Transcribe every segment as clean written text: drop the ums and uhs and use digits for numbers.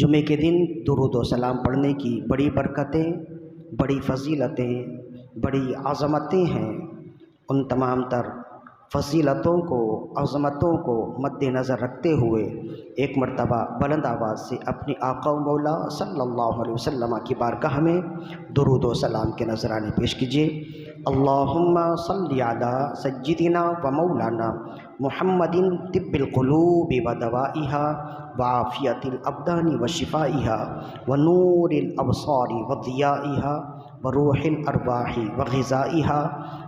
جمعے کے دن درود و سلام پڑھنے کی بڑی برکتیں، بڑی فضیلتیں، بڑی عظمتیں ہیں۔ ان تمام تر فضیلتوں کو، عظمتوں کو مد نظر رکھتے ہوئے ایک مرتبہ بلند آواز سے اپنی آقا و مولا صلی اللہ علیہ وسلم کی بارگاہ میں درود و سلام کے نذرانے پیش کیجیے۔ اللہم صلی علی سیدنا و مولانا محمد طب القلوب و دوائہا وعافیت الابدان و شفائہا ونور الابصار و ضیائہا وروح الارواح و غذائہا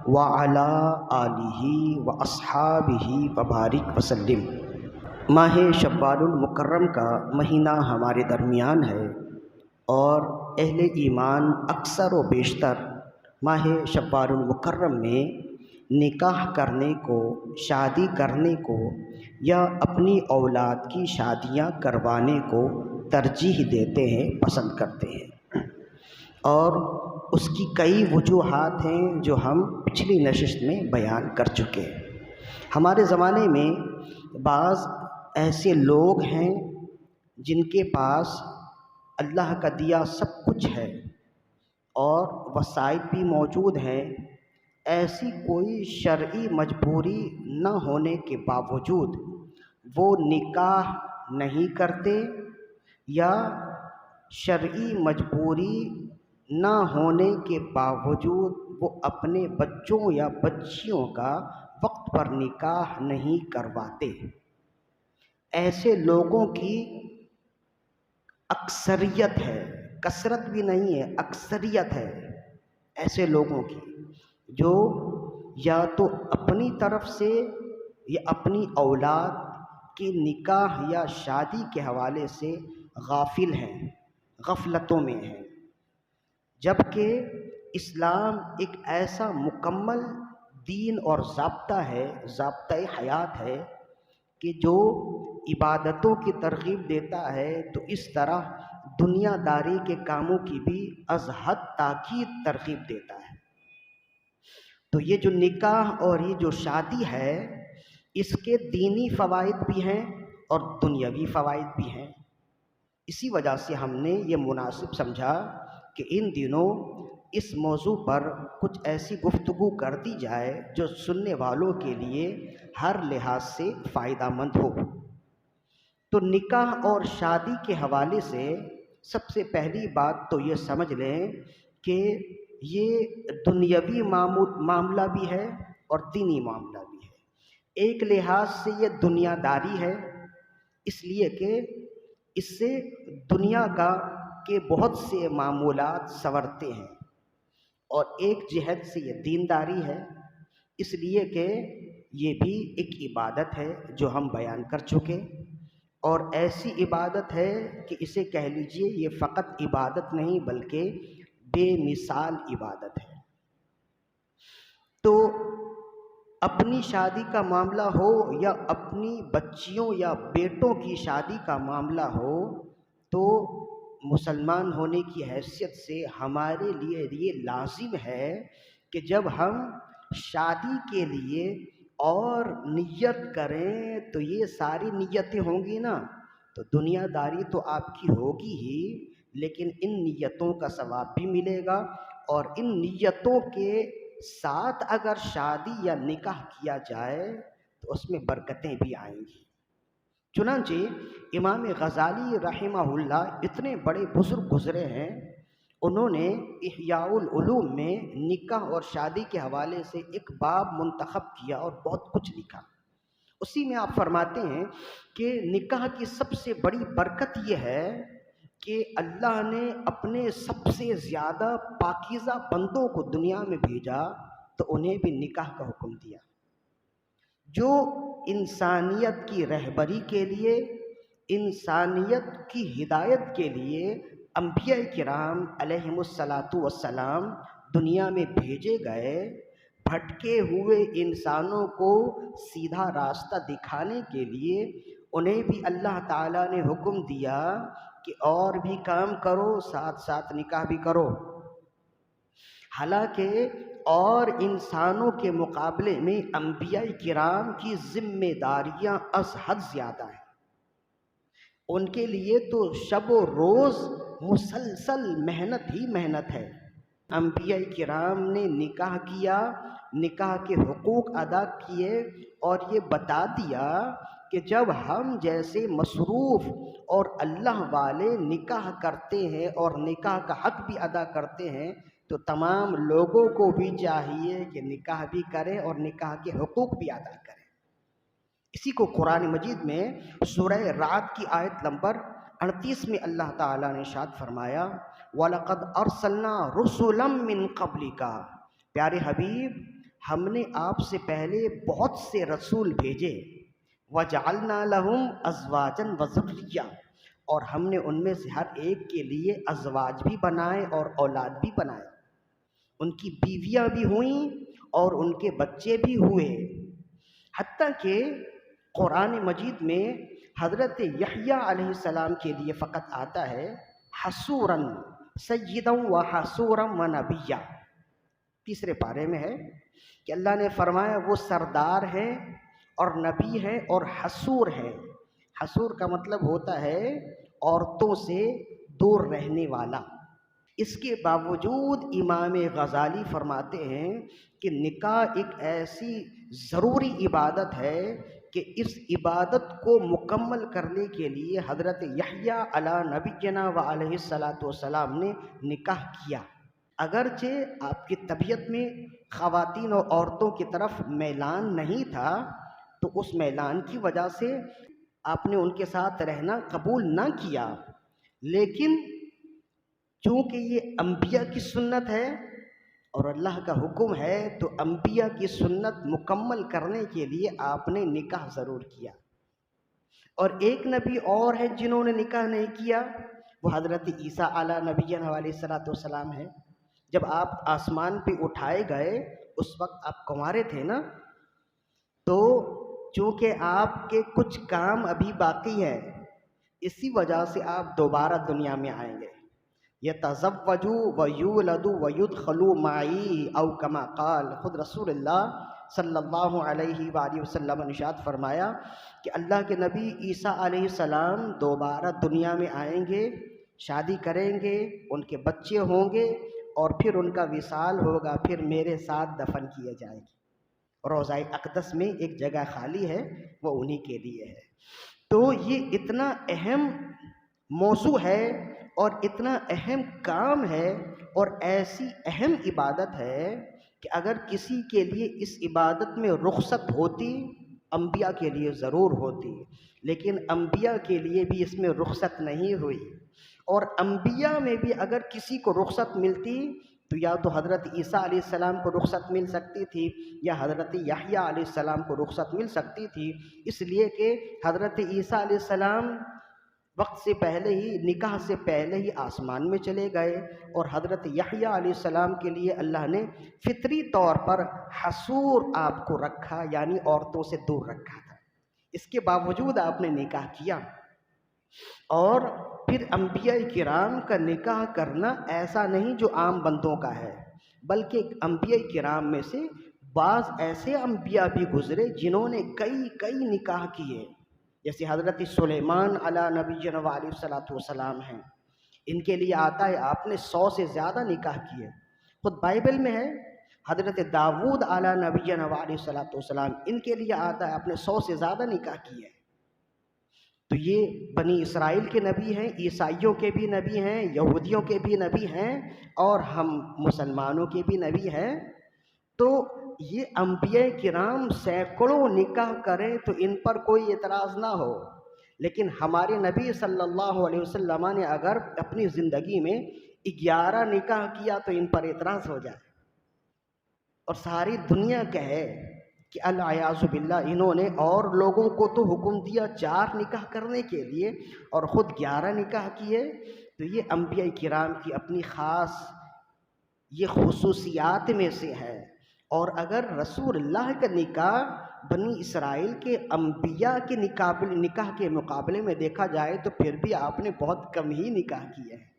وعلی آلہ و اصحابہ وبارک وسلم۔ ماہ شوال المکرم کا مہینہ ہمارے درمیان ہے اور اہل ایمان اکثر و بیشتر ماہ شوال المکرم میں نکاح کرنے کو، شادی کرنے کو یا اپنی اولاد کی شادیاں کروانے کو ترجیح دیتے ہیں، پسند کرتے ہیں، اور اس کی کئی وجوہات ہیں جو ہم پچھلی نشست میں بیان کر چکے ہیں۔ ہمارے زمانے میں بعض ایسے لوگ ہیں جن کے پاس اللہ کا دیا سب کچھ ہے اور وسائل بھی موجود ہیں، ایسی کوئی شرعی مجبوری نہ ہونے کے باوجود وہ نکاح نہیں کرتے، یا شرعی مجبوری نہ ہونے کے باوجود وہ اپنے بچوں یا بچیوں کا وقت پر نکاح نہیں کرواتے۔ ایسے لوگوں کی اکثریت ہے، کثرت بھی نہیں ہے، اکثریت ہے ایسے لوگوں کی جو یا تو اپنی طرف سے یا اپنی اولاد کی نکاح یا شادی کے حوالے سے غافل ہیں، غفلتوں میں ہیں، جبکہ اسلام ایک ایسا مکمل دین اور ضابطہ ہے، ضابطۂ حیات ہے کہ جو عبادتوں کی ترغیب دیتا ہے تو اس طرح دنیا داری کے کاموں کی بھی از حد تاکید ترغیب دیتا ہے۔ تو یہ جو نکاح اور یہ جو شادی ہے، اس کے دینی فوائد بھی ہیں اور دنیاوی فوائد بھی ہیں۔ اسی وجہ سے ہم نے یہ مناسب سمجھا کہ ان دنوں اس موضوع پر کچھ ایسی گفتگو کر دی جائے جو سننے والوں کے لیے ہر لحاظ سے فائدہ مند ہو۔ تو نکاح اور شادی کے حوالے سے سب سے پہلی بات تو یہ سمجھ لیں کہ یہ دنیاوی معاملہ بھی ہے اور دینی معاملہ بھی ہے۔ ایک لحاظ سے یہ دنیا داری ہے، اس لیے کہ اس سے دنیا کے بہت سے معمولات سنورتے ہیں، اور ایک جہت سے یہ دینداری ہے، اس لیے کہ یہ بھی ایک عبادت ہے جو ہم بیان کر چکے، اور ایسی عبادت ہے کہ اسے کہہ لیجئے یہ فقط عبادت نہیں بلکہ بے مثال عبادت ہے۔ تو اپنی شادی کا معاملہ ہو یا اپنی بچیوں یا بیٹوں کی شادی کا معاملہ ہو، تو مسلمان ہونے کی حیثیت سے ہمارے لیے یہ لازم ہے کہ جب ہم شادی کے لیے اور نیت کریں تو یہ ساری نیتیں ہوں گی نا، تو دنیا داری تو آپ کی ہوگی ہی، لیکن ان نیتوں کا ثواب بھی ملے گا، اور ان نیتوں کے ساتھ اگر شادی یا نکاح کیا جائے تو اس میں برکتیں بھی آئیں گی۔ چنانچہ امام غزالی رحمہ اللہ اتنے بڑے بزرگ گزرے ہیں، انہوں نے احیاء العلوم میں نکاح اور شادی کے حوالے سے ایک باب منتخب کیا اور بہت کچھ لکھا۔ اسی میں آپ فرماتے ہیں کہ نکاح کی سب سے بڑی برکت یہ ہے کہ اللہ نے اپنے سب سے زیادہ پاکیزہ بندوں کو دنیا میں بھیجا تو انہیں بھی نکاح کا حکم دیا، جو انسانیت کی رہبری کے لیے، انسانیت کی ہدایت کے لیے انبیاء کرام علیہم الصلاۃ والسلام دنیا میں بھیجے گئے، بھٹکے ہوئے انسانوں کو سیدھا راستہ دکھانے کے لیے انہیں بھی اللہ تعالیٰ نے حکم دیا کہ اور بھی کام کرو، ساتھ ساتھ نکاح بھی کرو۔ حالانکہ اور انسانوں کے مقابلے میں انبیاء کرام کی ذمہ داریاں از حد زیادہ ہیں، ان کے لیے تو شب و روز مسلسل محنت ہی محنت ہے۔ انبیاء کرام نے نکاح کیا، نکاح کے حقوق ادا کیے، اور یہ بتا دیا کہ جب ہم جیسے مصروف اور اللہ والے نکاح کرتے ہیں اور نکاح کا حق بھی ادا کرتے ہیں تو تمام لوگوں کو بھی چاہیے کہ نکاح بھی کریں اور نکاح کے حقوق بھی ادا کریں۔ اسی کو قرآن مجید میں سورہ رعد کی آیت نمبر 38 میں اللہ تعالیٰ نے ارشاد فرمایا وَلَقَدْ أَرْسَلْنَا رُسُلًا مِّن قَبْلِكَ، پیارے حبیب ہم نے آپ سے پہلے بہت سے رسول بھیجے، وَجَعَلْنَا لَهُمْ أَزْوَاجًا وَذُرِّيَّةً، اور ہم نے ان میں سے ہر ایک کے لیے ازواج بھی بنائے اور اولاد بھی بنائے، ان کی بیویاں بھی ہوئیں اور ان کے بچے بھی ہوئے، حتیٰ کہ قرآن مجید میں حضرت یحییٰ علیہ السلام کے لیے فقط آتا ہے حسوراً سیداً و حسوراً و نبیّا، تیسرے پارے میں ہے کہ اللہ نے فرمایا وہ سردار ہیں اور نبی ہیں اور حسور ہیں۔ حسور کا مطلب ہوتا ہے عورتوں سے دور رہنے والا۔ اس کے باوجود امام غزالی فرماتے ہیں کہ نکاح ایک ایسی ضروری عبادت ہے کہ اس عبادت کو مکمل کرنے کے لیے حضرت یحییٰ علی نبینا و علیہ الصلاۃ والسلام نے نکاح کیا۔ اگرچہ آپ کی طبیعت میں خواتین اور عورتوں کی طرف میلان نہیں تھا تو اس میلان کی وجہ سے آپ نے ان کے ساتھ رہنا قبول نہ کیا، لیکن چونکہ یہ انبیاء کی سنت ہے اور اللہ کا حکم ہے تو انبیاء کی سنت مکمل کرنے کے لیے آپ نے نکاح ضرور کیا۔ اور ایک نبی اور ہے جنہوں نے نکاح نہیں کیا، وہ حضرت عیسیٰ علیہ نبینا علیہ الصلاۃ والسلام ہے۔ جب آپ آسمان پہ اٹھائے گئے اس وقت آپ کنوارے تھے نا، تو چونکہ آپ کے کچھ کام ابھی باقی ہے اسی وجہ سے آپ دوبارہ دنیا میں آئیں گے۔ یتزوجوا ویولدوا ویدخلوا معی او کما قال، خود رسول اللہ صلی اللہ علیہ وآلہ وسلم نے ارشاد فرمایا کہ اللہ کے نبی عیسیٰ علیہ السلام دوبارہ دنیا میں آئیں گے، شادی کریں گے، ان کے بچے ہوں گے اور پھر ان کا وصال ہوگا، پھر میرے ساتھ دفن کیے جائیں گے۔ روضہ اقدس میں ایک جگہ خالی ہے، وہ انہی کے لیے ہے۔ تو یہ اتنا اہم موضوع ہے اور اتنا اہم کام ہے اور ایسی اہم عبادت ہے کہ اگر کسی کے لیے اس عبادت میں رخصت ہوتی، انبیاء کے لیے ضرور ہوتی، لیکن انبیاء کے لیے بھی اس میں رخصت نہیں ہوئی، اور انبیاء میں بھی اگر کسی کو رخصت ملتی تو یا تو حضرت عیسیٰ علیہ السلام کو رخصت مل سکتی تھی یا حضرت یحییٰ علیہ السلام کو رخصت مل سکتی تھی، اس لیے کہ حضرت عیسیٰ علیہ السلام وقت سے پہلے ہی، نکاح سے پہلے ہی آسمان میں چلے گئے، اور حضرت یحییٰ علیہ السلام کے لیے اللہ نے فطری طور پر حسور آپ کو رکھا، یعنی عورتوں سے دور رکھا تھا۔ اس کے باوجود آپ نے نکاح کیا، اور پھر انبیاء کرام کا نکاح کرنا ایسا نہیں جو عام بندوں کا ہے، بلکہ انبیاء کرام میں سے بعض ایسے انبیاء بھی گزرے جنہوں نے کئی نکاح کیے، جیسے حضرت سلیمان علیہ نبینا علیہ الصلاۃ والسلام ہیں، ان کے لیے آتا ہے آپ نے 100 سے زیادہ نکاح کیے۔ خود بائبل میں ہے حضرت داؤد علیہ نبینا علیہ الصلاۃ والسلام، ان کے لیے آتا ہے آپ نے 100 سے زیادہ نکاح کیے۔ تو یہ بنی اسرائیل کے نبی ہیں، عیسائیوں کے بھی نبی ہیں، یہودیوں کے بھی نبی ہیں، اور ہم مسلمانوں کے بھی نبی ہیں۔ تو یہ انبیاء کرام سینکڑوں نکاح کریں تو ان پر کوئی اعتراض نہ ہو، لیکن ہمارے نبی صلی اللہ علیہ وسلم نے اگر اپنی زندگی میں 11 نکاح کیا تو ان پر اعتراض ہو جائے، اور ساری دنیا کہے کہ العیاذ باللہ انہوں نے اور لوگوں کو تو حکم دیا 4 نکاح کرنے کے لیے اور خود 11 نکاح کیے۔ تو یہ انبیاء کرام کی اپنی خاص یہ خصوصیات میں سے ہے، اور اگر رسول اللہ کا نکاح بنی اسرائیل کے انبیاء کے نکاح کے مقابلے میں دیکھا جائے تو پھر بھی آپ نے بہت کم ہی نکاح کیے ہیں۔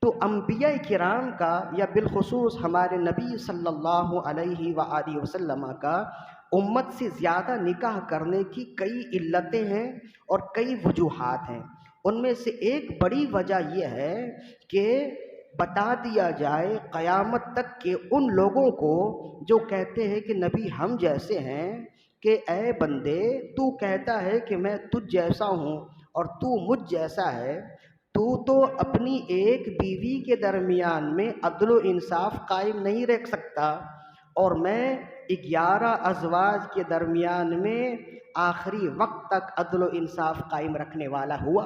تو انبیاء کرام کا، یا بالخصوص ہمارے نبی صلی اللہ علیہ وآلہ وسلم کا امت سے زیادہ نکاح کرنے کی کئی علتیں ہیں اور کئی وجوہات ہیں۔ ان میں سے ایک بڑی وجہ یہ ہے کہ بتا دیا جائے قیامت تک کہ ان لوگوں کو جو کہتے ہیں کہ نبی ہم جیسے ہیں، کہ اے بندے تو کہتا ہے کہ میں تجھ جیسا ہوں اور تو مجھ جیسا ہے، تو اپنی ایک بیوی کے درمیان میں عدل و انصاف قائم نہیں رکھ سکتا، اور میں 11 ازواج کے درمیان میں آخری وقت تک عدل و انصاف قائم رکھنے والا ہوا۔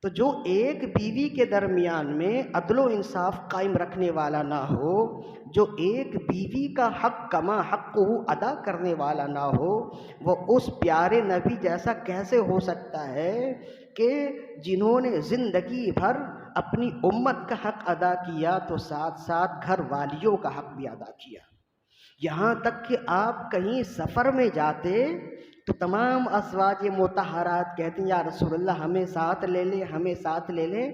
تو جو ایک بیوی کے درمیان میں عدل و انصاف قائم رکھنے والا نہ ہو، جو ایک بیوی کا حق کما حق کو ادا کرنے والا نہ ہو، وہ اس پیارے نبی جیسا کیسے ہو سکتا ہے کہ جنہوں نے زندگی بھر اپنی امت کا حق ادا کیا تو ساتھ ساتھ گھر والیوں کا حق بھی ادا کیا۔ یہاں تک کہ آپ کہیں سفر میں جاتے تو تمام ازواج مطہرات کہتی ہیں یا رسول اللہ ہمیں ساتھ لے لیں، ہمیں ساتھ لے لیں،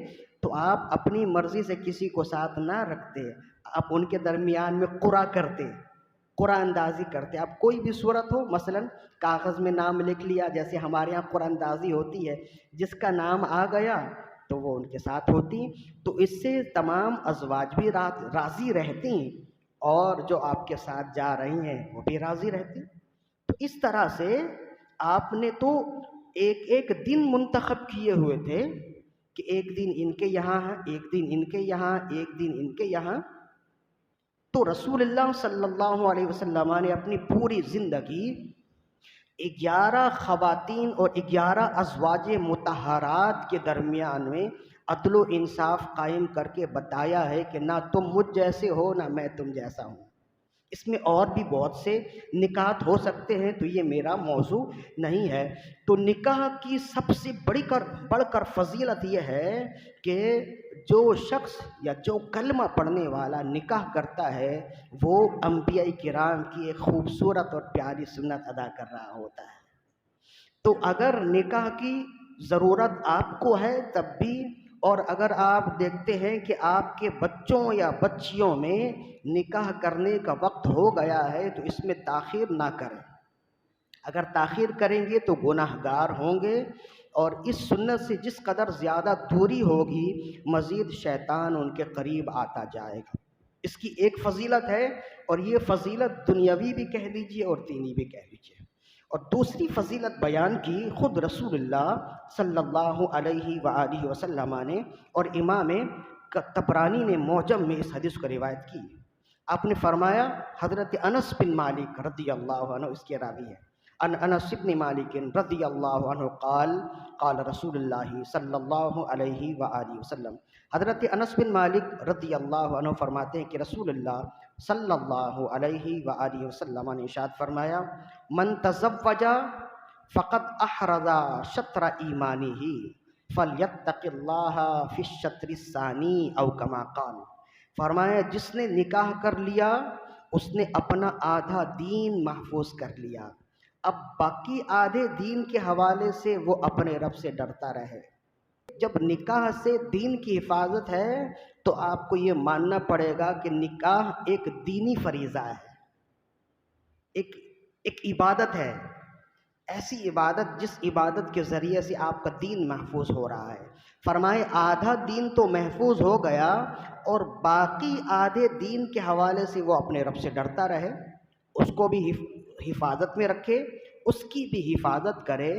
تو آپ اپنی مرضی سے کسی کو ساتھ نہ رکھتے، آپ ان کے درمیان میں قرعہ کرتے، قرعہ اندازی کرتے۔ آپ کوئی بھی صورت ہو، مثلا کاغذ میں نام لکھ لیا، جیسے ہمارے یہاں قرعہ اندازی ہوتی ہے، جس کا نام آ گیا تو وہ ان کے ساتھ ہوتی، تو اس سے تمام ازواج بھی راضی رہتی اور جو آپ کے ساتھ جا رہی ہیں وہ بھی راضی رہتی۔ تو اس طرح سے آپ نے تو ایک ایک دن منتخب کیے ہوئے تھے کہ ایک دن ان کے یہاں ہے، ایک دن ان کے یہاں، ایک دن ان کے یہاں۔ تو رسول اللہ صلی اللہ علیہ وسلم نے اپنی پوری زندگی 11 خواتین اور 11 ازواج مطہرات کے درمیان میں عدل و انصاف قائم کر کے بتایا ہے کہ نہ تم مجھ جیسے ہو نہ میں تم جیسا ہوں۔ اس میں اور بھی بہت سے نکات ہو سکتے ہیں، تو یہ میرا موضوع نہیں ہے۔ تو نکاح کی سب سے بڑھ کر فضیلت یہ ہے کہ جو شخص یا جو کلمہ پڑھنے والا نکاح کرتا ہے وہ انبیاء کرام کی ایک خوبصورت اور پیاری سنت ادا کر رہا ہوتا ہے۔ تو اگر نکاح کی ضرورت آپ کو ہے تب بھی، اور اگر آپ دیکھتے ہیں کہ آپ کے بچوں یا بچیوں میں نکاح کرنے کا وقت ہو گیا ہے تو اس میں تاخیر نہ کریں۔ اگر تاخیر کریں گے تو گناہ گار ہوں گے، اور اس سنت سے جس قدر زیادہ دوری ہوگی مزید شیطان ان کے قریب آتا جائے گا۔ اس کی ایک فضیلت ہے، اور یہ فضیلت دنیاوی بھی کہہ لیجیے اور دینی بھی کہہ لیجیے۔ اور دوسری فضیلت بیان کی خود رسول اللہ صلی اللہ علیہ وآلہ وسلم نے، اور امام طبرانی نے معجم میں اس حدیث کو روایت کی۔ آپ نے فرمایا، حضرت انس بن مالک رضی اللہ عنہ اس کے راوی ہیں، ان انس بن مالک رضی اللہ عنہ قال قال رسول اللہ صلی اللہ علیہ وآلہ وسلم، حضرت انس بن مالک رضی اللہ عنہ فرماتے ہیں کہ رسول اللہ صلی اللہ علیہ وآلہ وسلم نے ارشاد فرمایا، من تزوج فقد احرز شطر ایمانہ فلیتق اللہ فی الشطر الثانی او کما قال۔ فرمایا جس نے نکاح کر لیا اس نے اپنا آدھا دین محفوظ کر لیا، اب باقی آدھے دین کے حوالے سے وہ اپنے رب سے ڈرتا رہے۔ جب نکاح سے دین کی حفاظت ہے تو آپ کو یہ ماننا پڑے گا کہ نکاح ایک دینی فریضہ ہے، ایک عبادت ہے، ایسی عبادت جس عبادت کے ذریعے سے آپ کا دین محفوظ ہو رہا ہے۔ فرمائے آدھا دین تو محفوظ ہو گیا، اور باقی آدھے دین کے حوالے سے وہ اپنے رب سے ڈرتا رہے، اس کو بھی حفاظت میں رکھے، اس کی بھی حفاظت کرے۔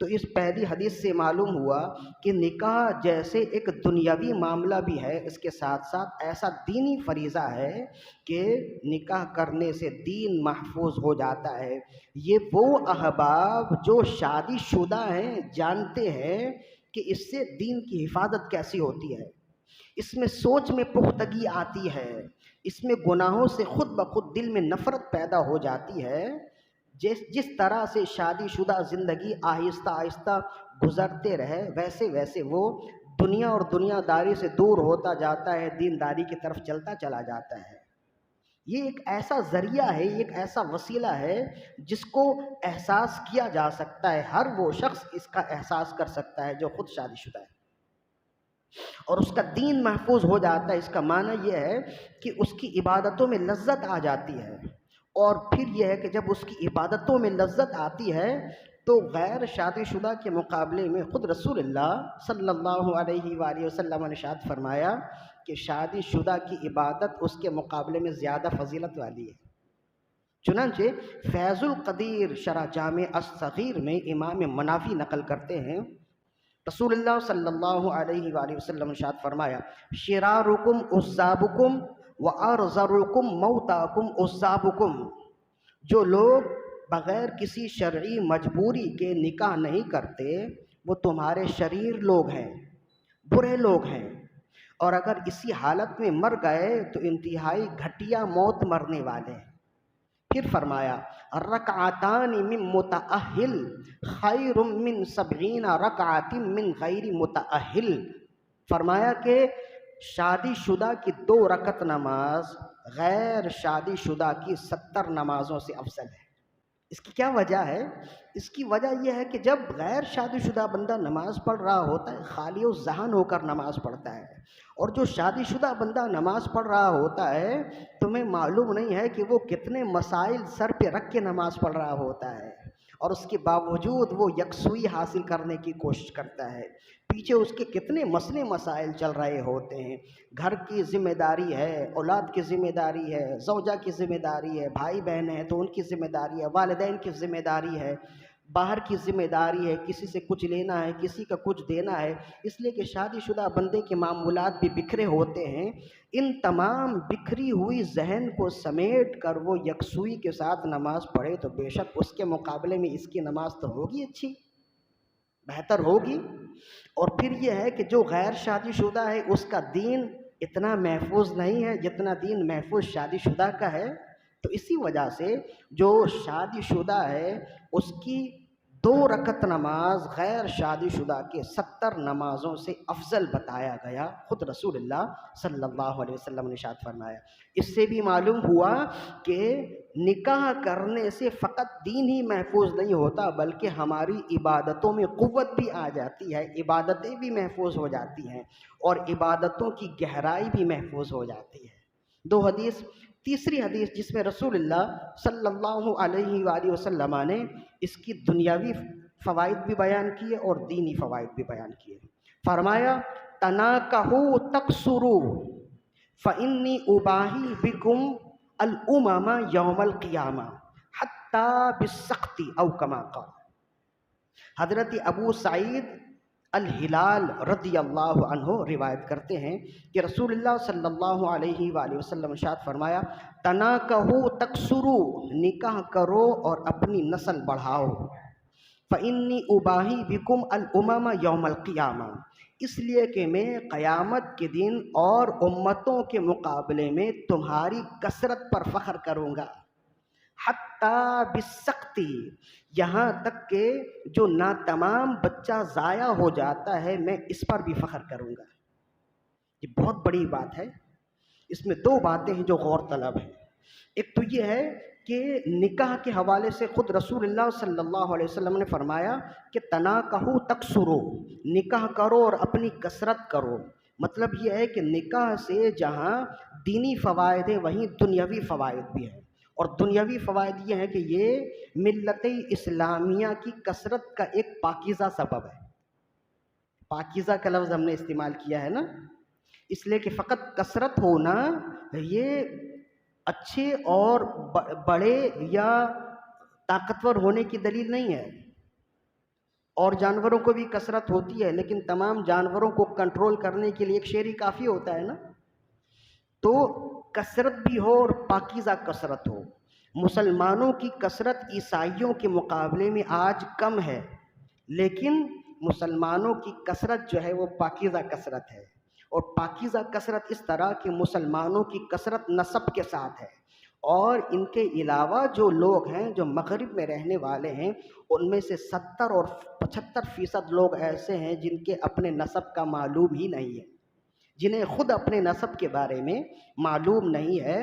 تو اس پہلی حدیث سے معلوم ہوا کہ نکاح جیسے ایک دنیاوی معاملہ بھی ہے، اس کے ساتھ ساتھ ایسا دینی فریضہ ہے کہ نکاح کرنے سے دین محفوظ ہو جاتا ہے۔ یہ وہ احباب جو شادی شدہ ہیں جانتے ہیں کہ اس سے دین کی حفاظت کیسی ہوتی ہے، اس میں سوچ میں پختگی آتی ہے، اس میں گناہوں سے خود بخود دل میں نفرت پیدا ہو جاتی ہے۔ جس طرح سے شادی شدہ زندگی آہستہ آہستہ گزرتے رہے ویسے ویسے وہ دنیا اور دنیا داری سے دور ہوتا جاتا ہے، دینداری کی طرف چلتا چلا جاتا ہے۔ یہ ایک ایسا ذریعہ ہے، ایک ایسا وسیلہ ہے جس کو احساس کیا جا سکتا ہے، ہر وہ شخص اس کا احساس کر سکتا ہے جو خود شادی شدہ ہے، اور اس کا دین محفوظ ہو جاتا ہے۔ اس کا معنی یہ ہے کہ اس کی عبادتوں میں لذت آ جاتی ہے، اور پھر یہ ہے کہ جب اس کی عبادتوں میں لذت آتی ہے تو غیر شادی شدہ کے مقابلے میں خود رسول اللہ صلی اللہ علیہ وآلہ وسلم نے ارشاد فرمایا کہ شادی شدہ کی عبادت اس کے مقابلے میں زیادہ فضیلت والی ہے۔ چنانچہ فیض القدیر شرح جامع الصغیر میں امام منافی نقل کرتے ہیں، رسول اللہ صلی اللہ علیہ وآلہ وسلم نے ارشاد فرمایا شرارکم عزابکم وارذرکم موتاکم عزابکم، جو لوگ بغیر کسی شرعی مجبوری کے نکاح نہیں کرتے وہ تمہارے شریر لوگ ہیں، برے لوگ ہیں، اور اگر اسی حالت میں مر گئے تو انتہائی گھٹیا موت مرنے والے ہیں۔ پھر فرمایا رکعتان من متأہل خیر من 70 رکعت من غیر متأہل، فرمایا کہ شادی شدہ کی 2 رکعت نماز غیر شادی شدہ کی 70 نمازوں سے افضل ہے۔ اس کی کیا وجہ ہے؟ اس کی وجہ یہ ہے کہ جب غیر شادی شدہ بندہ نماز پڑھ رہا ہوتا ہے خالی و ذہن ہو کر نماز پڑھتا ہے، اور جو شادی شدہ بندہ نماز پڑھ رہا ہوتا ہے تمہیں معلوم نہیں ہے کہ وہ کتنے مسائل سر پہ رکھ کے نماز پڑھ رہا ہوتا ہے، اور اس کے باوجود وہ یکسوئی حاصل کرنے کی کوشش کرتا ہے۔ پیچھے اس کے کتنے مسئلے مسائل چل رہے ہوتے ہیں، گھر کی ذمہ داری ہے، اولاد کی ذمہ داری ہے، زوجہ کی ذمہ داری ہے، بھائی بہن ہیں تو ان کی ذمہ داری ہے، والدین کی ذمہ داری ہے، باہر کی ذمہ داری ہے، کسی سے کچھ لینا ہے، کسی کا کچھ دینا ہے، اس لیے کہ شادی شدہ بندے کے معمولات بھی بکھرے ہوتے ہیں۔ ان تمام بکھری ہوئی ذہن کو سمیٹ کر وہ یکسوئی کے ساتھ نماز پڑھے تو بے شک اس کے مقابلے میں اس کی نماز تو ہوگی اچھی، بہتر ہوگی۔ اور پھر یہ ہے کہ جو غیر شادی شدہ ہے اس کا دین اتنا محفوظ نہیں ہے جتنا دین محفوظ شادی شدہ کا ہے، تو اسی وجہ سے جو شادی شدہ ہے اس کی 2 رکعت نماز غیر شادی شدہ کے 70 نمازوں سے افضل بتایا گیا، خود رسول اللہ صلی اللہ علیہ وسلم نے ارشاد فرمایا۔ اس سے بھی معلوم ہوا کہ نکاح کرنے سے فقط دین ہی محفوظ نہیں ہوتا بلکہ ہماری عبادتوں میں قوت بھی آ جاتی ہے، عبادتیں بھی محفوظ ہو جاتی ہیں، اور عبادتوں کی گہرائی بھی محفوظ ہو جاتی ہے۔ 2 حدیث، تیسری حدیث جس میں رسول اللہ صلی اللہ علیہ وآلہ وسلم نے اس کی دنیاوی فوائد بھی بیان کیے اور دینی فوائد بھی بیان کیے۔ فرمایا تناکحوا تکثروا فإنی اباہی بکم الامم یوم القیامہ حتی بالسخط او کما قال۔ حضرت ابو سعید الہلال رضی اللہ عنہ روایت کرتے ہیں کہ رسول اللہ صلی اللہ علیہ وآلہ وسلم ارشاد فرمایا تناکحوا تکثروا، نکاح کرو اور اپنی نسل بڑھاؤ، فإنی اباہی بکم الامم یوم القیامہ، اس لیے کہ میں قیامت کے دن اور امتوں کے مقابلے میں تمہاری کثرت پر فخر کروں گا، حتیٰ بالسختی، یہاں تک کہ جو ناتمام بچہ ضائع ہو جاتا ہے میں اس پر بھی فخر کروں گا۔ یہ بہت بڑی بات ہے، اس میں 2 باتیں ہیں جو غور طلب ہیں۔ ایک تو یہ ہے کہ نکاح کے حوالے سے خود رسول اللہ صلی اللہ علیہ وسلم نے فرمایا کہ تناکحوا تکثروا، نکاح کرو اور اپنی کثرت کرو، مطلب یہ ہے کہ نکاح سے جہاں دینی فوائد ہیں وہیں دنیاوی فوائد بھی ہیں، اور دنیاوی فوائد یہ ہے کہ یہ ملت اسلامیہ کی کثرت کا ایک پاکیزہ سبب ہے۔ پاکیزہ کا لفظ ہم نے استعمال کیا ہے نا، اس لیے کہ فقط کثرت ہونا یہ اچھے اور بڑے یا طاقتور ہونے کی دلیل نہیں ہے۔ اور جانوروں کو بھی کثرت ہوتی ہے لیکن تمام جانوروں کو کنٹرول کرنے کے لیے ایک شیر ہی کافی ہوتا ہے نا، تو کثرت بھی ہو اور پاکیزہ کثرت ہو۔ مسلمانوں کی کثرت عیسائیوں کے مقابلے میں آج کم ہے، لیکن مسلمانوں کی کثرت جو ہے وہ پاکیزہ کثرت ہے، اور پاکیزہ کثرت اس طرح کہ مسلمانوں کی کثرت نسب کے ساتھ ہے، اور ان کے علاوہ جو لوگ ہیں جو مغرب میں رہنے والے ہیں ان میں سے 70 اور 75% لوگ ایسے ہیں جن کے اپنے نسب کا معلوم ہی نہیں ہے، جنہیں خود اپنے نسب کے بارے میں معلوم نہیں ہے۔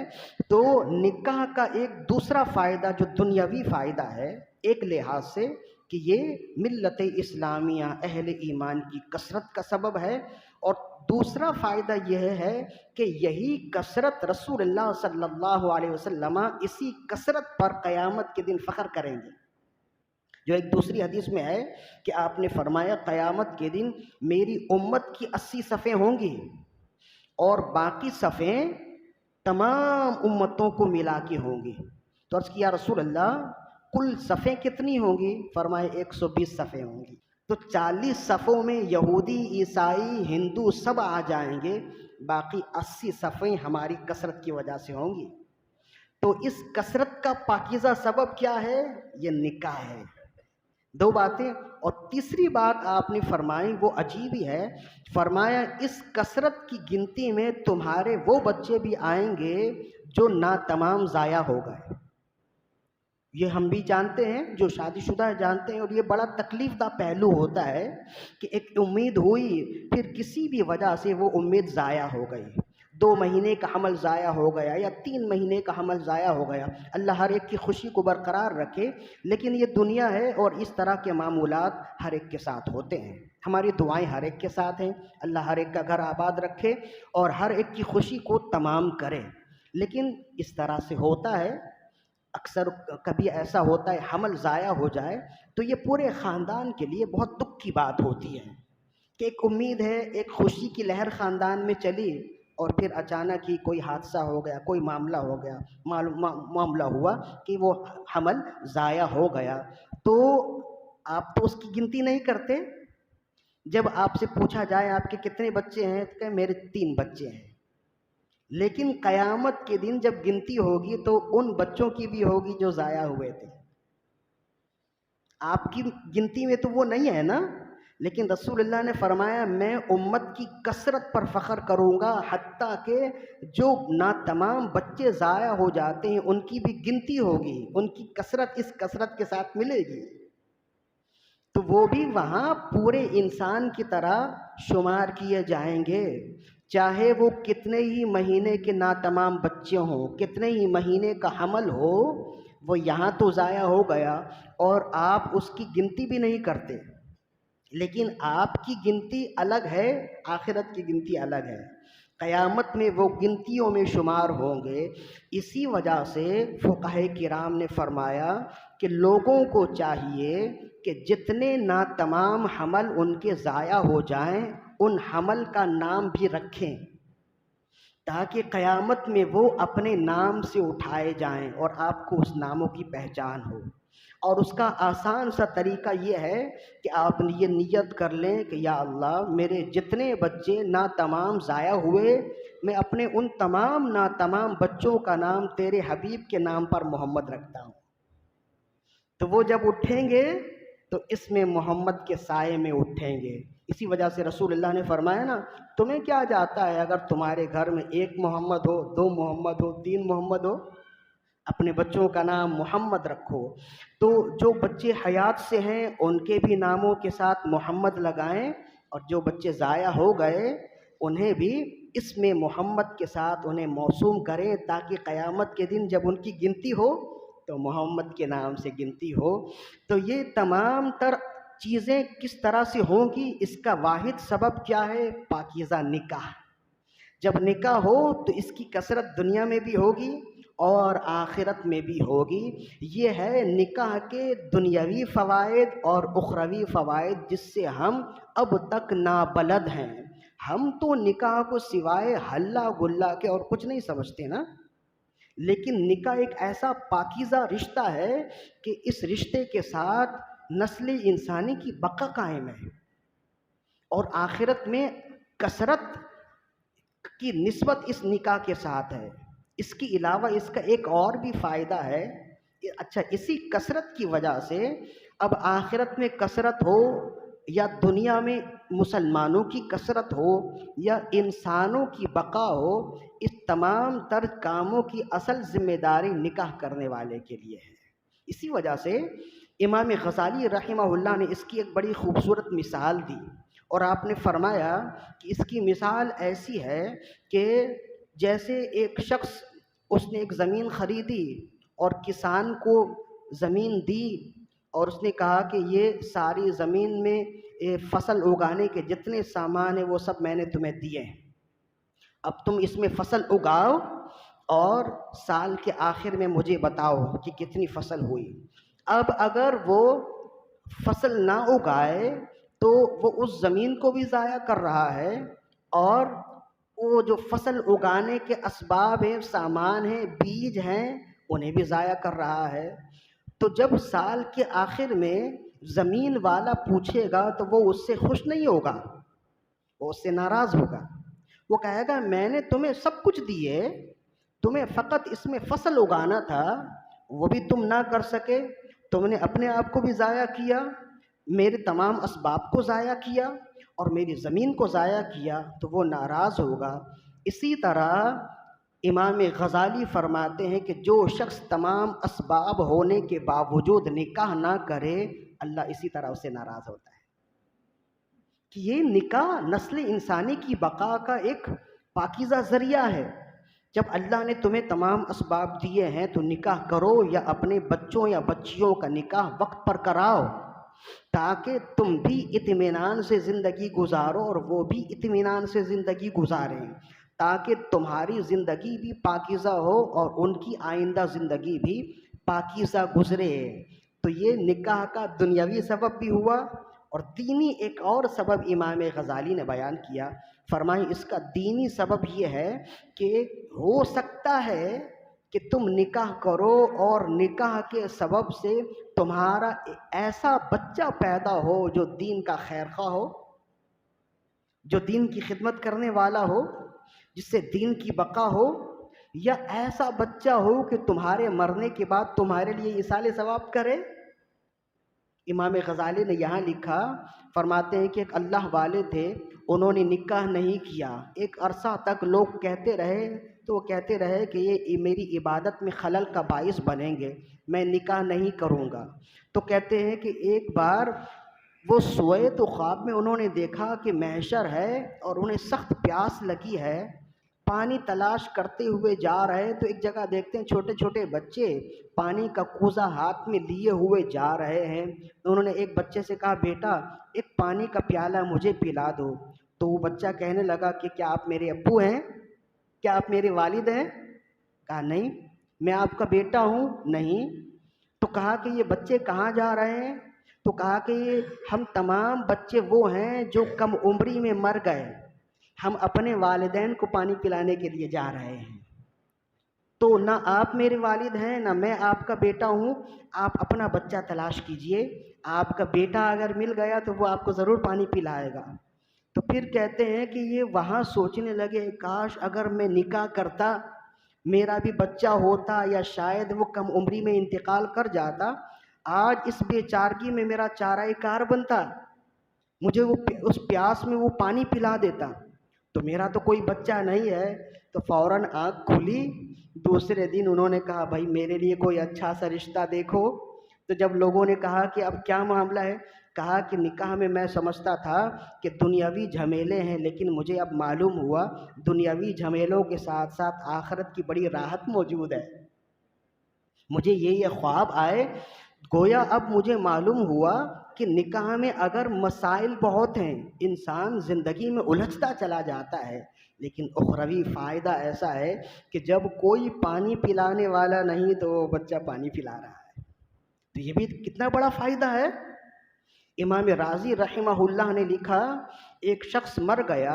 تو نکاح کا ایک دوسرا فائدہ جو دنیاوی فائدہ ہے ایک لحاظ سے کہ یہ ملت اسلامیہ اہل ایمان کی کثرت کا سبب ہے، اور دوسرا فائدہ یہ ہے کہ یہی کثرت رسول اللہ صلی اللہ علیہ وسلم اسی کثرت پر قیامت کے دن فخر کریں گے۔ جو ایک دوسری حدیث میں ہے کہ آپ نے فرمایا قیامت کے دن میری امت کی 80 صفیں ہوں گی اور باقی صفیں تمام امتوں کو ملا کے ہوں گی۔ تو عرض کیا رسول اللہ کل صفیں کتنی ہوں گی؟ فرمائے 120 صفیں ہوں گی۔ تو 40 صفوں میں یہودی، عیسائی، ہندو سب آ جائیں گے، باقی 80 صفیں ہماری کثرت کی وجہ سے ہوں گی۔ تو اس کثرت کا پاکیزہ سبب کیا ہے؟ یہ نکاح ہے۔ دو باتیں، اور تیسری بات آپ نے فرمائی وہ عجیب ہی ہے، فرمایا اس کثرت کی گنتی میں تمہارے وہ بچے بھی آئیں گے جو ناتمام ضائع ہو گئے۔ یہ ہم بھی جانتے ہیں، جو شادی شدہ جانتے ہیں، اور یہ بڑا تکلیف دہ پہلو ہوتا ہے کہ ایک امید ہوئی، پھر کسی بھی وجہ سے وہ امید ضائع ہو گئی، 2 مہینے کا حمل ضائع ہو گیا یا 3 مہینے کا حمل ضائع ہو گیا۔ اللہ ہر ایک کی خوشی کو برقرار رکھے، لیکن یہ دنیا ہے اور اس طرح کے معمولات ہر ایک کے ساتھ ہوتے ہیں۔ ہماری دعائیں ہر ایک کے ساتھ ہیں، اللہ ہر ایک کا گھر آباد رکھے اور ہر ایک کی خوشی کو تمام کرے۔ لیکن اس طرح سے ہوتا ہے، اکثر کبھی ایسا ہوتا ہے حمل ضائع ہو جائے تو یہ پورے خاندان کے لیے بہت دکھ کی بات ہوتی ہے کہ ایک امید ہے، ایک خوشی کی لہر خاندان میں چلی اور پھر اچانک ہی کوئی حادثہ ہو گیا، کوئی معاملہ ہو گیا، معاملہ ہوا کہ وہ حمل ضائع ہو گیا۔ تو آپ تو اس کی گنتی نہیں کرتے۔ جب آپ سے پوچھا جائے آپ کے کتنے بچے ہیں تو کہیں میرے 3 بچے ہیں، لیکن قیامت کے دن جب گنتی ہوگی تو ان بچوں کی بھی ہوگی جو ضائع ہوئے تھے۔ آپ کی گنتی میں تو وہ نہیں ہے نا، لیکن رسول اللہ نے فرمایا میں امت کی کثرت پر فخر کروں گا، حتیٰ کہ جو ناتمام بچے ضائع ہو جاتے ہیں ان کی بھی گنتی ہوگی، ان کی کثرت اس کثرت کے ساتھ ملے گی، تو وہ بھی وہاں پورے انسان کی طرح شمار کیے جائیں گے، چاہے وہ کتنے ہی مہینے کے ناتمام بچے ہوں، کتنے ہی مہینے کا حمل ہو، وہ یہاں تو ضائع ہو گیا اور آپ اس کی گنتی بھی نہیں کرتے، لیکن آپ کی گنتی الگ ہے، آخرت کی گنتی الگ ہے، قیامت میں وہ گنتیوں میں شمار ہوں گے۔ اسی وجہ سے فقہائے کرام نے فرمایا کہ لوگوں کو چاہیے کہ جتنے ناتمام حمل ان کے ضائع ہو جائیں ان حمل کا نام بھی رکھیں، تاکہ قیامت میں وہ اپنے نام سے اٹھائے جائیں اور آپ کو اس ناموں کی پہچان ہو۔ اور اس کا آسان سا طریقہ یہ ہے کہ آپ یہ نیت کر لیں کہ یا اللہ میرے جتنے بچے ناتمام ضائع ہوئے، میں اپنے ان تمام ناتمام بچوں کا نام تیرے حبیب کے نام پر محمد رکھتا ہوں۔ تو وہ جب اٹھیں گے تو اس میں محمد کے سائے میں اٹھیں گے۔ اسی وجہ سے رسول اللہ نے فرمایا نا، تمہیں کیا جاتا ہے اگر تمہارے گھر میں 1 محمد ہو، 2 محمد ہو، 3 محمد ہو، اپنے بچوں کا نام محمد رکھو۔ تو جو بچے حیات سے ہیں ان کے بھی ناموں کے ساتھ محمد لگائیں، اور جو بچے ضائع ہو گئے انہیں بھی اس میں محمد کے ساتھ انہیں موسوم کریں، تاکہ قیامت کے دن جب ان کی گنتی ہو تو محمد کے نام سے گنتی ہو۔ تو یہ تمام تر چیزیں کس طرح سے ہوں گی، اس کا واحد سبب کیا ہے؟ پاکیزہ نکاح۔ جب نکاح ہو تو اس کی کثرت دنیا میں بھی ہوگی اور آخرت میں بھی ہوگی۔ یہ ہے نکاح کے دنیاوی فوائد اور اخروی فوائد جس سے ہم اب تک نابلد ہیں۔ ہم تو نکاح کو سوائے ہلا گلا کے اور کچھ نہیں سمجھتے نا، لیکن نکاح ایک ایسا پاکیزہ رشتہ ہے کہ اس رشتے کے ساتھ نسل انسانی کی بقا قائم ہے، اور آخرت میں کثرت کی نسبت اس نکاح کے ساتھ ہے۔ اس کے علاوہ اس کا ایک اور بھی فائدہ ہے، اچھا اسی کثرت کی وجہ سے اب آخرت میں کثرت ہو یا دنیا میں مسلمانوں کی کثرت ہو یا انسانوں کی بقا ہو، اس تمام تر کاموں کی اصل ذمہ داری نکاح کرنے والے کے لیے ہے۔ اسی وجہ سے امام غزالی رحمہ اللہ نے اس کی ایک بڑی خوبصورت مثال دی، اور آپ نے فرمایا کہ اس کی مثال ایسی ہے کہ جیسے ایک شخص اس نے ایک زمین خریدی اور کسان کو زمین دی، اور اس نے کہا کہ یہ ساری زمین میں فصل اگانے کے جتنے سامان ہیں وہ سب میں نے تمہیں دیے ہیں، اب تم اس میں فصل اگاؤ اور سال کے آخر میں مجھے بتاؤ کہ کتنی فصل ہوئی۔ اب اگر وہ فصل نہ اگائے تو وہ اس زمین کو بھی ضائع کر رہا ہے، اور وہ جو فصل اگانے کے اسباب ہیں، سامان ہیں، بیج ہیں، انہیں بھی ضائع کر رہا ہے۔ تو جب سال کے آخر میں زمین والا پوچھے گا تو وہ اس سے خوش نہیں ہوگا، وہ اس سے ناراض ہوگا۔ وہ کہے گا میں نے تمہیں سب کچھ دیے، تمہیں فقط اس میں فصل اگانا تھا، وہ بھی تم نہ کر سکے، تم نے اپنے آپ کو بھی ضائع کیا، میرے تمام اسباب کو ضائع کیا، اور میری زمین کو ضائع کیا، تو وہ ناراض ہوگا۔ اسی طرح امام غزالی فرماتے ہیں کہ جو شخص تمام اسباب ہونے کے باوجود نکاح نہ کرے، اللہ اسی طرح اس سے ناراض ہوتا ہے۔ کہ یہ نکاح نسل انسانی کی بقا کا ایک پاکیزہ ذریعہ ہے۔ جب اللہ نے تمہیں تمام اسباب دیے ہیں تو نکاح کرو، یا اپنے بچوں یا بچیوں کا نکاح وقت پر کراؤ، تاکہ تم بھی اطمینان سے زندگی گزارو اور وہ بھی اطمینان سے زندگی گزاریں، تاکہ تمہاری زندگی بھی پاکیزہ ہو اور ان کی آئندہ زندگی بھی پاکیزہ گزرے۔ تو یہ نکاح کا دنیاوی سبب بھی ہوا، اور دینی ایک اور سبب امام غزالی نے بیان کیا۔ فرمائیں اس کا دینی سبب یہ ہے کہ ہو سکتا ہے کہ تم نکاح کرو اور نکاح کے سبب سے تمہارا ایسا بچہ پیدا ہو جو دین کا خیر خواہ ہو، جو دین کی خدمت کرنے والا ہو، جس سے دین کی بقا ہو، یا ایسا بچہ ہو کہ تمہارے مرنے کے بعد تمہارے لیے ایصال ثواب کرے۔ امام غزالی نے یہاں لکھا، فرماتے ہیں کہ ایک اللہ والے تھے، انہوں نے نکاح نہیں کیا، ایک عرصہ تک لوگ کہتے رہے، تو وہ کہتے رہے کہ یہ میری عبادت میں خلل کا باعث بنیں گے، میں نکاح نہیں کروں گا۔ تو کہتے ہیں کہ ایک بار وہ سوئے تو خواب میں انہوں نے دیکھا کہ محشر ہے اور انہیں سخت پیاس لگی ہے، پانی تلاش کرتے ہوئے جا رہے، تو ایک جگہ دیکھتے ہیں چھوٹے چھوٹے بچے پانی کا کوزہ ہاتھ میں لیے ہوئے جا رہے ہیں۔ انہوں نے ایک بچے سے کہا بیٹا ایک پانی کا پیالہ مجھے پلا دو۔ تو وہ بچہ کہنے لگا کہ کیا آپ میرے ابو ہیں؟ کیا آپ میرے والد ہیں؟ کہا نہیں۔ میں آپ کا بیٹا ہوں؟ نہیں۔ تو کہا کہ یہ بچے کہاں جا رہے ہیں؟ تو کہا کہ ہم تمام بچے وہ ہیں جو کم عمری میں مر گئے، ہم اپنے والدین کو پانی پلانے کے لیے جا رہے ہیں۔ تو نہ آپ میرے والد ہیں نہ میں آپ کا بیٹا ہوں، آپ اپنا بچہ تلاش کیجئے، آپ کا بیٹا اگر مل گیا تو وہ آپ کو ضرور پانی پلائے گا۔ تو پھر کہتے ہیں کہ یہ وہاں سوچنے لگے کاش اگر میں نکاح کرتا، میرا بھی بچہ ہوتا، یا شاید وہ کم عمری میں انتقال کر جاتا، آج اس بے چارگی میں میرا چارہ کار بنتا، مجھے وہ اس پیاس میں وہ پانی پلا دیتا، تو میرا تو کوئی بچہ نہیں ہے۔ تو فوراً آنکھ کھلی، دوسرے دن انہوں نے کہا بھائی میرے لیے کوئی اچھا سا رشتہ دیکھو۔ تو جب لوگوں نے کہا کہ اب کیا معاملہ ہے، کہا کہ نکاح میں سمجھتا تھا کہ دنیاوی جھمیلے ہیں، لیکن مجھے اب معلوم ہوا دنیاوی جھمیلوں کے ساتھ ساتھ آخرت کی بڑی راحت موجود ہے۔ مجھے یہ خواب آئے، گویا اب مجھے معلوم ہوا کہ نکاح میں اگر مسائل بہت ہیں، انسان زندگی میں الجھتا چلا جاتا ہے، لیکن اخروی فائدہ ایسا ہے کہ جب کوئی پانی پلانے والا نہیں تو وہ بچہ پانی پلا رہا ہے، تو یہ بھی کتنا بڑا فائدہ ہے۔ امام راضی رحمہ اللہ نے لکھا، ایک شخص مر گیا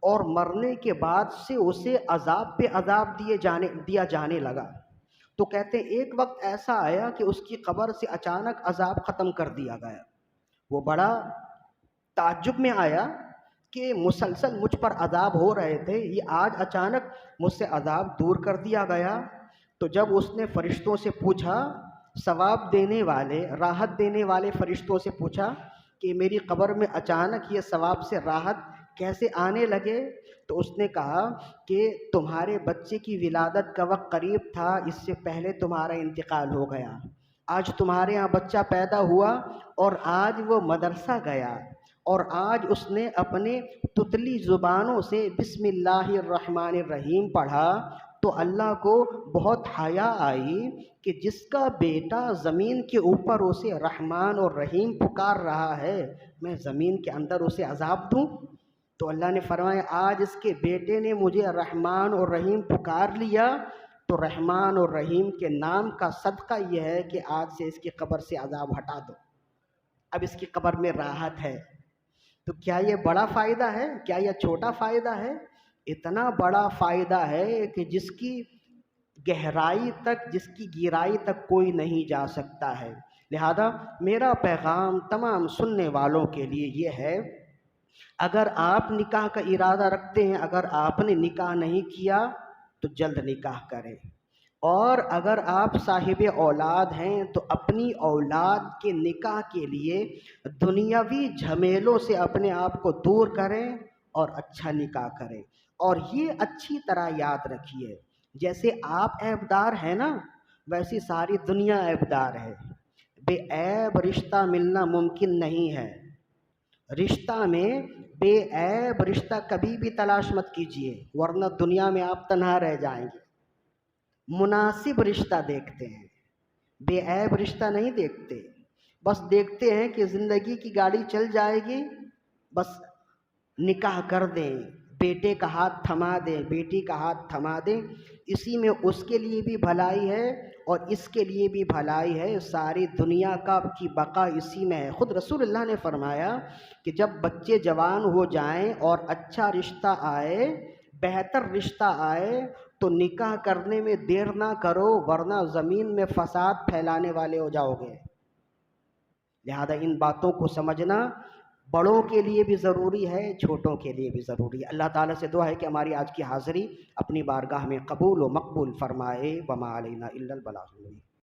اور مرنے کے بعد سے اسے عذاب پہ عذاب دیا جانے لگا۔ تو کہتے ہیں ایک وقت ایسا آیا کہ اس کی قبر سے اچانک عذاب ختم کر دیا گیا۔ وہ بڑا تعجب میں آیا کہ مسلسل مجھ پر عذاب ہو رہے تھے، یہ آج اچانک مجھ سے عذاب دور کر دیا گیا۔ تو جب اس نے فرشتوں سے پوچھا، ثواب دینے والے، راحت دینے والے فرشتوں سے پوچھا کہ میری قبر میں اچانک یہ ثواب سے راحت کیسے آنے لگے، تو اس نے کہا کہ تمہارے بچے کی ولادت کا وقت قریب تھا، اس سے پہلے تمہارا انتقال ہو گیا، آج تمہارے ہاں بچہ پیدا ہوا اور آج وہ مدرسہ گیا، اور آج اس نے اپنے تتلی زبانوں سے بسم اللہ الرحمن الرحیم پڑھا، تو اللہ کو بہت حیا آئی کہ جس کا بیٹا زمین کے اوپر اسے رحمان اور رحیم پکار رہا ہے، میں زمین کے اندر اسے عذاب دوں؟ تو اللہ نے فرمایا آج اس کے بیٹے نے مجھے رحمان اور رحیم پکار لیا، تو رحمان اور رحیم کے نام کا صدقہ یہ ہے کہ آج سے اس کی قبر سے عذاب ہٹا دو۔ اب اس کی قبر میں راحت ہے، تو کیا یہ بڑا فائدہ ہے؟ کیا یہ چھوٹا فائدہ ہے؟ اتنا بڑا فائدہ ہے کہ جس کی گہرائی تک، جس کی گہرائی تک کوئی نہیں جا سکتا ہے۔ لہذا میرا پیغام تمام سننے والوں کے لیے یہ ہے، اگر آپ نکاح کا ارادہ رکھتے ہیں، اگر آپ نے نکاح نہیں کیا تو جلد نکاح کریں، اور اگر آپ صاحب اولاد ہیں تو اپنی اولاد کے نکاح کے لیے دنیاوی جھمیلوں سے اپنے آپ کو دور کریں اور اچھا نکاح کریں۔ اور یہ اچھی طرح یاد رکھیے، جیسے آپ عیبدار ہیں نا، ویسی ساری دنیا عیبدار ہے۔ بے عیب رشتہ ملنا ممکن نہیں ہے۔ رشتہ میں بے عیب رشتہ کبھی بھی تلاش مت کیجیے، ورنہ دنیا میں آپ تنہا رہ جائیں گے۔ مناسب رشتہ دیکھتے ہیں، بے عیب رشتہ نہیں دیکھتے۔ بس دیکھتے ہیں کہ زندگی کی گاڑی چل جائے گی، بس نکاح کر دیں، بیٹے کا ہاتھ تھما دیں، بیٹی کا ہاتھ تھما دیں، اسی میں اس کے لیے بھی بھلائی ہے اور اس کے لیے بھی بھلائی ہے، ساری دنیا کی بقا اسی میں ہے۔ خود رسول اللہ نے فرمایا کہ جب بچے جوان ہو جائیں اور اچھا رشتہ آئے، بہتر رشتہ آئے، تو نکاح کرنے میں دیر نہ کرو، ورنہ زمین میں فساد پھیلانے والے ہو جاؤ گے۔ لہذا ان باتوں کو سمجھنا بڑوں کے لیے بھی ضروری ہے، چھوٹوں کے لیے بھی ضروری ہے۔ اللہ تعالیٰ سے دعا ہے کہ ہماری آج کی حاضری اپنی بارگاہ میں قبول و مقبول فرمائے۔ وما علینا الا البلاغ۔